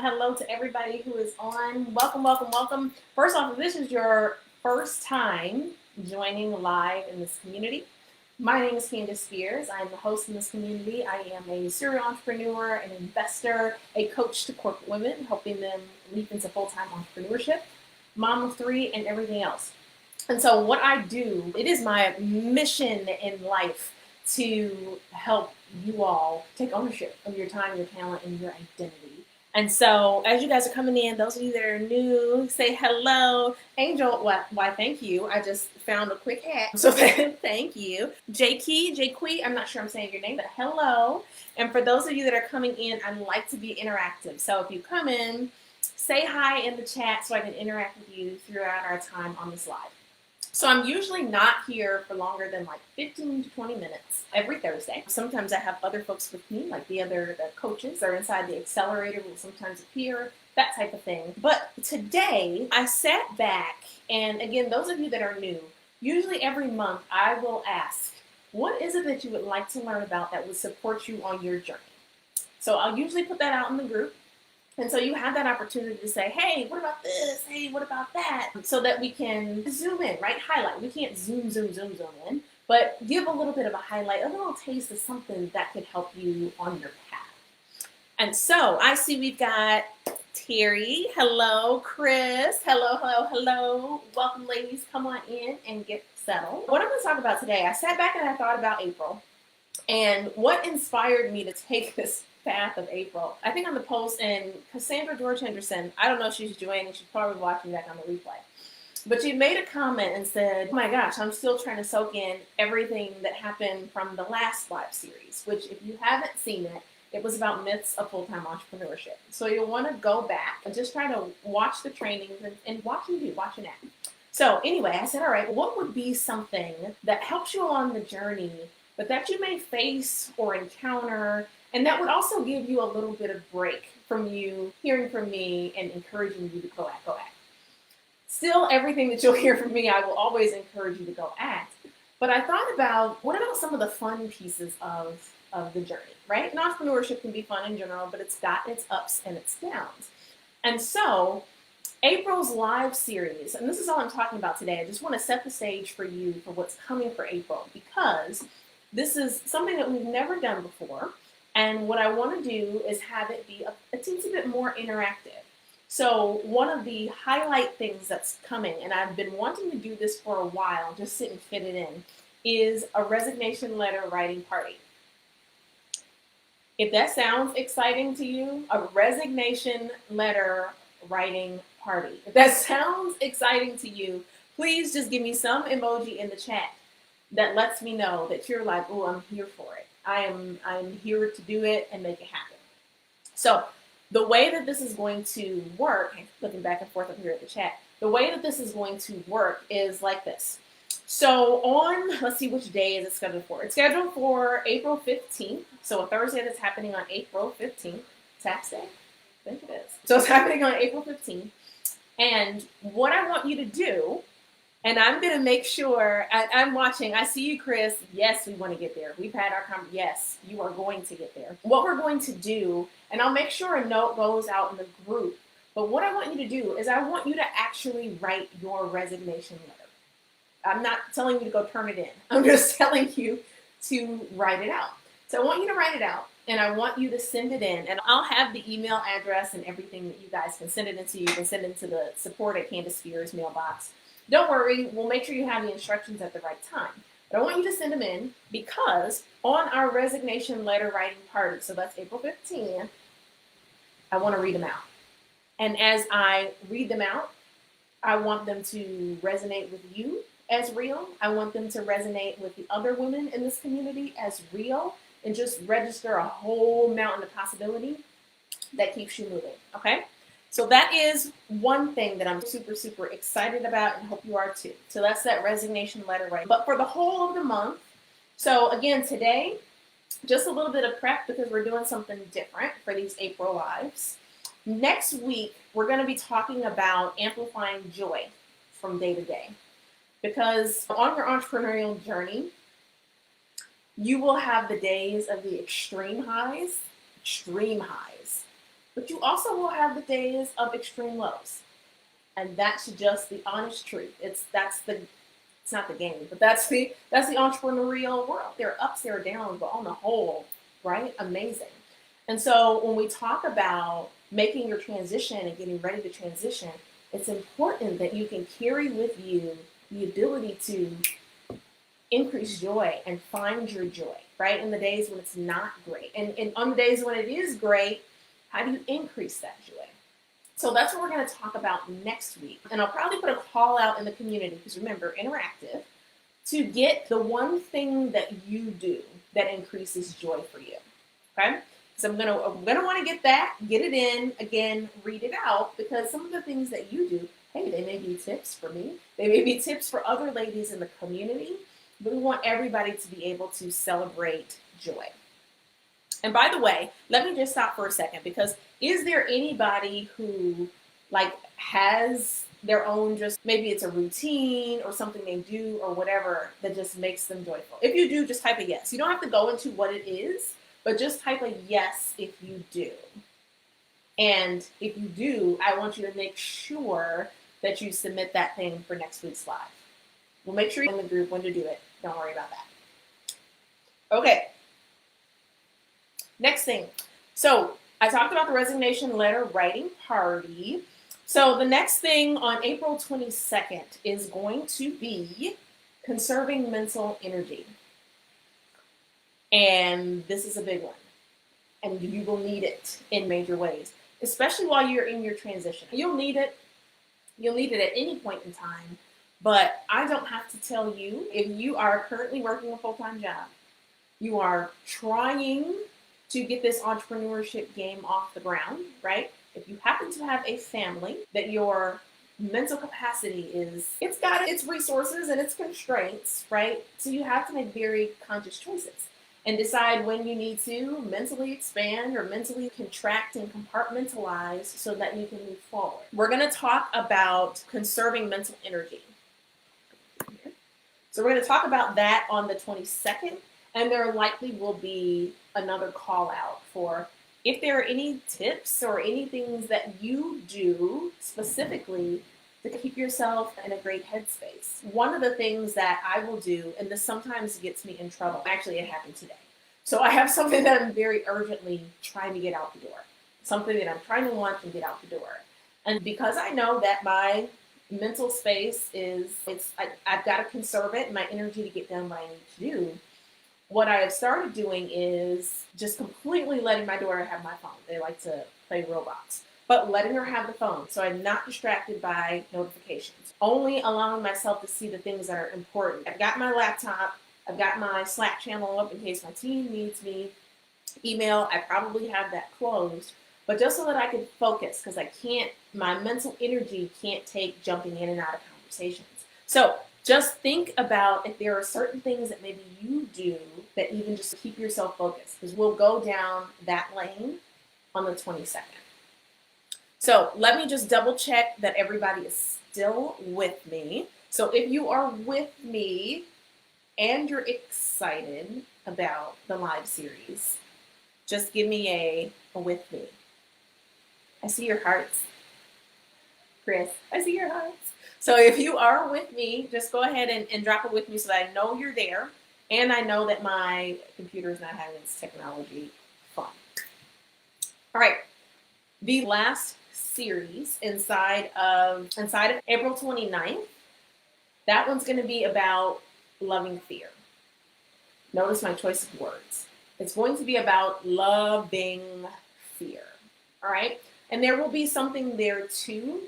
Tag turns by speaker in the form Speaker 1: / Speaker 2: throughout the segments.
Speaker 1: Hello to everybody who is on. Welcome, welcome, welcome. First off, if this is your first time joining live in this community, my name is Candace Spears. I'm the host in this community. I am a serial entrepreneur, an investor, a coach to corporate women, helping them leap into full-time entrepreneurship, mom of three, and everything else. And so what I do, it is my mission in life to help you all take ownership of your time, your talent, and your identity. And so as you guys are coming in, those of you that are new, say hello. Angel, why thank you. I just found a quick hat. So thank you. Jakey, I'm not sure I'm saying your name, but hello. And for those of you that are coming in, I'd like to be interactive. So if you come in, say hi in the chat so I can interact with you throughout our time on this live. So I'm usually not here for longer than like 15 to 20 minutes every Thursday. Sometimes I have other folks with me, like the coaches are inside the accelerator, will sometimes appear, that type of thing. But today I sat back, and again, those of you that are new, usually every month I will ask, what is it that you would like to learn about that would support you on your journey? So I'll usually put that out in the group. And so you have that opportunity to say, hey, what about this? Hey, what about that? So that we can zoom in, right? Highlight. We can't zoom in, but give a little bit of a highlight, a little taste of something that could help you on your path. And so I see we've got Terry. Hello, Chris. Hello. Welcome, ladies. Come on in and get settled. What I'm going to talk about today, I sat back and I thought about April. And what inspired me to take this path of April, I think on the post, and Cassandra George Henderson, I don't know if she's joining, she's probably watching back on the replay, but she made a comment and said, oh my gosh, I'm still trying to soak in everything that happened from the last live series, which if you haven't seen it, it was about myths of full-time entrepreneurship. So you'll want to go back and just try to watch the trainings and watch and act. So anyway, I said, all right, what would be something that helps you along the journey, but that you may face or encounter, and that would also give you a little bit of break from you hearing from me and encouraging you to go act. Still, everything that you'll hear from me, I will always encourage you to go act. But I thought about, what about some of the fun pieces of the journey, right? And entrepreneurship can be fun in general, but it's got its ups and its downs. And so April's live series, and this is all I'm talking about today, I just want to set the stage for you for what's coming for April, because this is something that we've never done before. And what I want to do is have it be a teensy bit more interactive. So one of the highlight things that's coming, and I've been wanting to do this for a while, just sit and fit it in, is a resignation letter writing party. If that sounds exciting to you, a resignation letter writing party. If that sounds exciting to you, please just give me some emoji in the chat that lets me know that you're like, oh, I'm here for it. I'm here to do it and make it happen. So the way that this is going to work, looking back and forth up here at the chat, the way that this is going to work is like this. So let's see, which day is it scheduled for? It's scheduled for April 15th. So a Thursday that's happening on April 15th. Tax day? I think it is. So it's happening on April 15th. And what I want you to do, and I'm going to make sure, I'm watching, I see you, Chris. Yes, we want to get there. We've had our conversation. Yes, you are going to get there. What we're going to do, and I'll make sure a note goes out in the group, but what I want you to do is I want you to actually write your resignation letter. I'm not telling you to go turn it in. I'm just telling you to write it out. So I want you to write it out, and I want you to send it in, and I'll have the email address and everything that you guys can send it into. You can send it to the support@Candace Spears mailbox. Don't worry, we'll make sure you have the instructions at the right time. But I want you to send them in, because on our resignation letter writing party, so that's April 15th, I want to read them out. And as I read them out, I want them to resonate with you as real. I want them to resonate with the other women in this community as real, and just register a whole mountain of possibility that keeps you moving, okay? So that is one thing that I'm super, super excited about, and hope you are too. So that's that resignation letter writing. But for the whole of the month, so again, today, just a little bit of prep because we're doing something different for these April lives. Next week, we're going to be talking about amplifying joy from day to day. Because on your entrepreneurial journey, you will have the days of the extreme highs, But you also will have the days of extreme lows. And that's just the honest truth. It's not the game, but that's the entrepreneurial world. There are ups, there are downs, but on the whole, right? Amazing. And so when we talk about making your transition and getting ready to transition, it's important that you can carry with you the ability to increase joy and find your joy, right? In the days when it's not great. And on the days when it is great, how do you increase that joy? So that's what we're going to talk about next week. And I'll probably put a call out in the community, because remember, interactive, to get the one thing that you do that increases joy for you. Okay? So I'm gonna want to get it in, again, read it out, because some of the things that you do, hey, they may be tips for me. They may be tips for other ladies in the community, but we want everybody to be able to celebrate joy. And by the way, let me just stop for a second, because is there anybody who has their own, just maybe it's a routine or something they do or whatever that just makes them joyful? If you do, just type a yes. You don't have to go into what it is, but just type a yes if you do. And if you do, I want you to make sure that you submit that thing for next week's live. We'll make sure you're in the group when to do it. Don't worry about that. Okay. Next thing. So I talked about the resignation letter writing party. So the next thing on April 22nd is going to be conserving mental energy. And this is a big one. And you will need it in major ways, especially while you're in your transition. You'll need it. You'll need it at any point in time. But I don't have to tell you, if you are currently working a full-time job, you are trying to get this entrepreneurship game off the ground, right? If you happen to have a family that your mental capacity it's got its resources and its constraints, right? So you have to make very conscious choices and decide when you need to mentally expand or mentally contract and compartmentalize so that you can move forward. We're going to talk about conserving mental energy. So we're going to talk about that on the 22nd, and there likely will be another call out for if there are any tips or any things that you do specifically to keep yourself in a great headspace. One of the things that I will do, and this sometimes gets me in trouble, actually it happened today. So I have something that I'm very urgently trying to get out the door, something that I'm trying to launch and get out the door. And because I know that my mental space I've got to conserve it, my energy to get done what I need to do, what I have started doing is just completely letting my daughter have my phone. They like to play Roblox, but letting her have the phone so I'm not distracted by notifications. Only allowing myself to see the things that are important. I've got my laptop, I've got my Slack channel up in case my team needs me. Email, I probably have that closed, but just so that I can focus, because my mental energy can't take jumping in and out of conversations. So just think about if there are certain things that maybe you do that even just keep yourself focused, because we'll go down that lane on the 22nd. So let me just double check that everybody is still with me. So if you are with me and you're excited about the live series, just give me a with me. I see your hearts. Chris, I see your hearts. So if you are with me, just go ahead and drop it with me so that I know you're there. And I know that my computer is not having its technology fun. All right. The last series inside of April 29th, that one's going to be about loving fear. Notice my choice of words. It's going to be about loving fear. All right. And there will be something there too.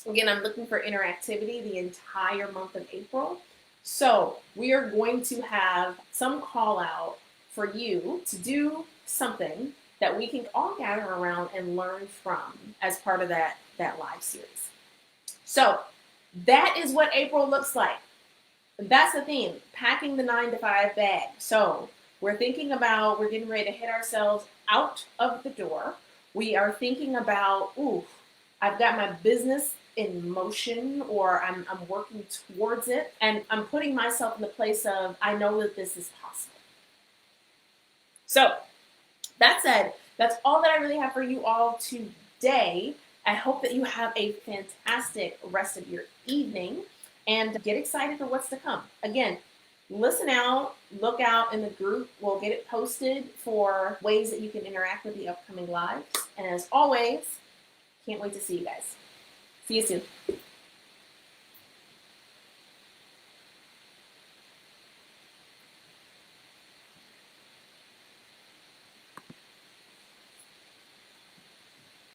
Speaker 1: Again, I'm looking for interactivity the entire month of April. So we are going to have some call out for you to do something that we can all gather around and learn from as part of that live series. So that is what April looks like. That's the theme, packing the 9-to-5 bag. So we're getting ready to hit ourselves out of the door. We are thinking about, I've got my business in motion, or I'm working towards it, and I'm putting myself in the place of, I know that this is possible. So that said, That's all that I really have for you all today. I hope that you have a fantastic rest of your evening and get excited for what's to come. Again, listen out, look out in the group. We'll get it posted for ways that you can interact with the upcoming lives. And as always, can't wait to see you guys. See you soon.